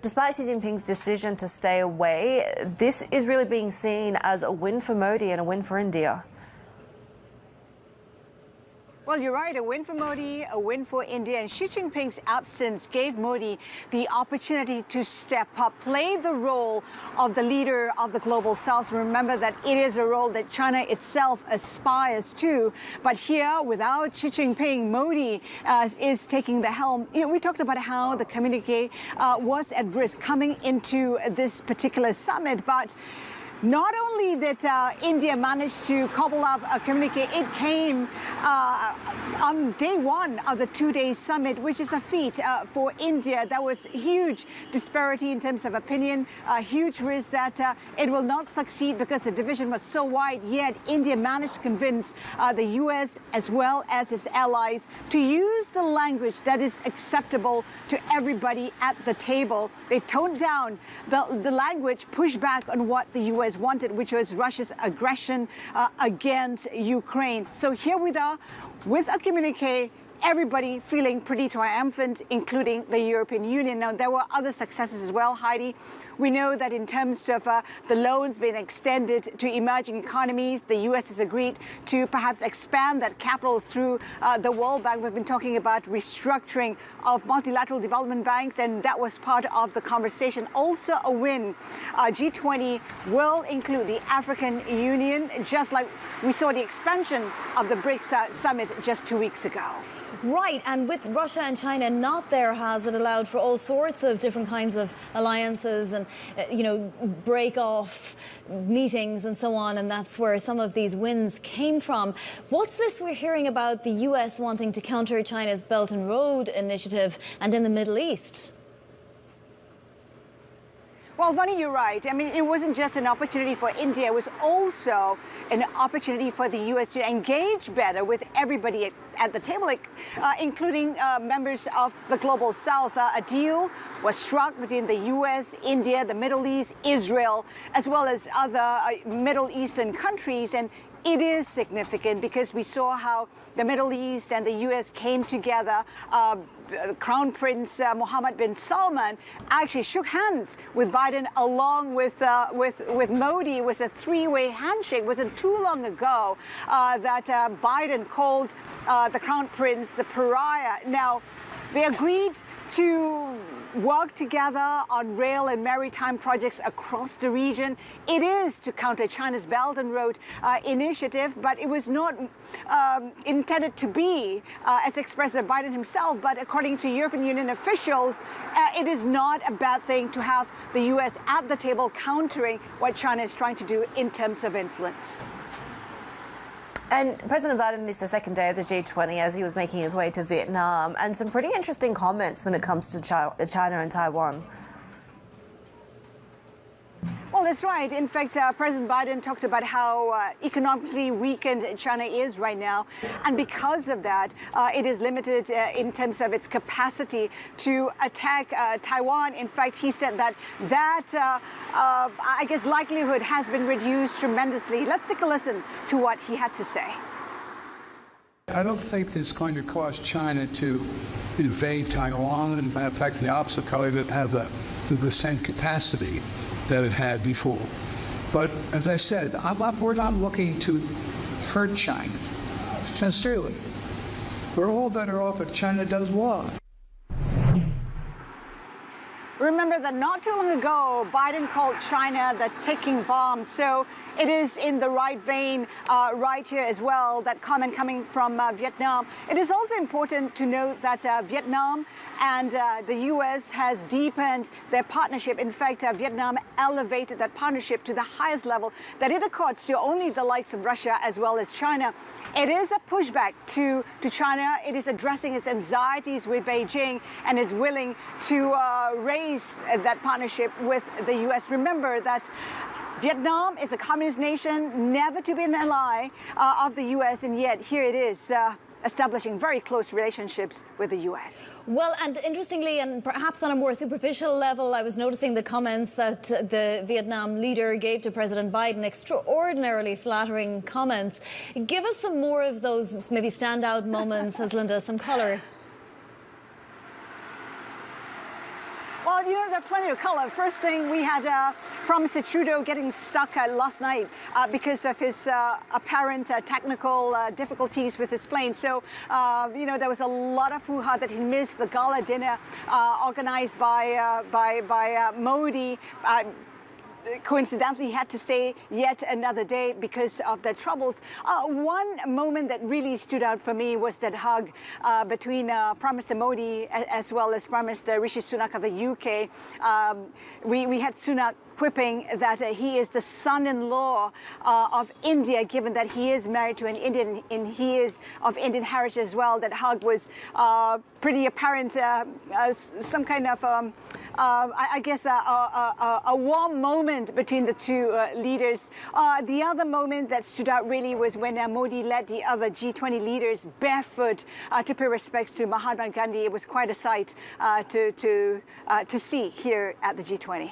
despite Xi Jinping's decision to stay away, this is really being seen as a win for Modi and a win for India. Well, you're right, a win for Modi, a win for India, and Xi Jinping's absence gave Modi the opportunity to step up, play the role of the leader of the global south. Remember that it is a role that China itself aspires to. But here, without Xi Jinping, Modi is taking the helm. You know, we talked about how the communique was at risk coming into this particular summit, but not only did India manage to cobble up a communique, it came on day one of the two-day summit, which is a feat for India. There was huge disparity in terms of opinion, a huge risk that it will not succeed because the division was so wide, yet India managed to convince the US as well as its allies to use the language that is acceptable to everybody at the table. They toned down the language, pushed back on what the US wanted, which was Russia's aggression against Ukraine. So here we are with a communique, everybody feeling pretty triumphant, including the European Union. Now, there were other successes as well, Heidi. We know that in terms of the loans being extended to emerging economies, the U.S. has agreed to perhaps expand that capital through the World Bank. We've been talking about restructuring of multilateral development banks, and that was part of the conversation. Also a win. G-20 will include the African Union, just like we saw the expansion of the BRICS summit just 2 weeks ago. Right, and with Russia and China not there, has it allowed for all sorts of different kinds of alliances and, break off meetings and so on, and that's where some of these wins came from. What's this we're hearing about the US wanting to counter China's Belt and Road initiative and in the Middle East? Well, Vani, you're right. I mean, it wasn't just an opportunity for India. It was also an opportunity for the U.S. to engage better with everybody at the table, including members of the global south. A deal was struck between the U.S., India, the Middle East, Israel, as well as other Middle Eastern countries. And it is significant because we saw how the Middle East and the U.S. came together. Crown Prince Mohammed bin Salman actually shook hands with Biden along with Modi. It was a three-way handshake. It wasn't too long ago that Biden called the Crown Prince the pariah. Now, they agreed to work together on rail and maritime projects across the region. It is to counter China's Belt and Road initiative, but it was not intended to be, as expressed by Biden himself. But according to European Union officials, it is not a bad thing to have the U.S. at the table countering what China is trying to do in terms of influence. And President Biden missed the second day of the G20 as he was making his way to Vietnam, and some pretty interesting comments when it comes to China and Taiwan. Well, that's right. In fact, President Biden talked about how economically weakened China is right now. And because of that, it is limited in terms of its capacity to attack Taiwan. In fact, he said that I guess, likelihood has been reduced tremendously. Let's take a listen to what he had to say. I don't think it's going to cause China to invade Taiwan. In fact, the opposite, probably that have the same capacity that it had before. But as I said, we're not looking to hurt China. Sincerely, we're all better off if China does what. Remember that not too long ago, Biden called China the ticking bomb. So it is in the right vein right here as well, that comment coming from Vietnam. It is also important to note that Vietnam and the U.S. has deepened their partnership. In fact, Vietnam elevated that partnership to the highest level that it accords to only the likes of Russia as well as China. It is a pushback to China. It is addressing its anxieties with Beijing and is willing to raise that partnership with the U.S. Remember that Vietnam is a communist nation, never to be an ally of the U.S., and yet here it is establishing very close relationships with the U.S. Well, and interestingly, and perhaps on a more superficial level, I was noticing the comments that the Vietnam leader gave to President Biden, extraordinarily flattering comments. Give us some more of those maybe standout moments, Haslinda, some colour. Well, Well, you know, there are plenty of color. First thing, we had Prime Minister Trudeau getting stuck last night because of his apparent technical difficulties with his plane. So, you know, there was a lot of hoo-ha that he missed the gala dinner organized by Modi. Coincidentally, he had to stay yet another day because of the troubles. One moment that really stood out for me was that hug between Prime Minister Modi as well as Prime Minister Rishi Sunak of the UK. We had Sunak quipping that he is the son-in-law of India, given that he is married to an Indian and he is of Indian heritage as well. That hug was pretty apparent, some kind of, I guess, a warm moment between the two leaders. The other moment that stood out really was when Modi led the other G20 leaders barefoot to pay respects to Mahatma Gandhi. It was quite a sight to see here at the G20.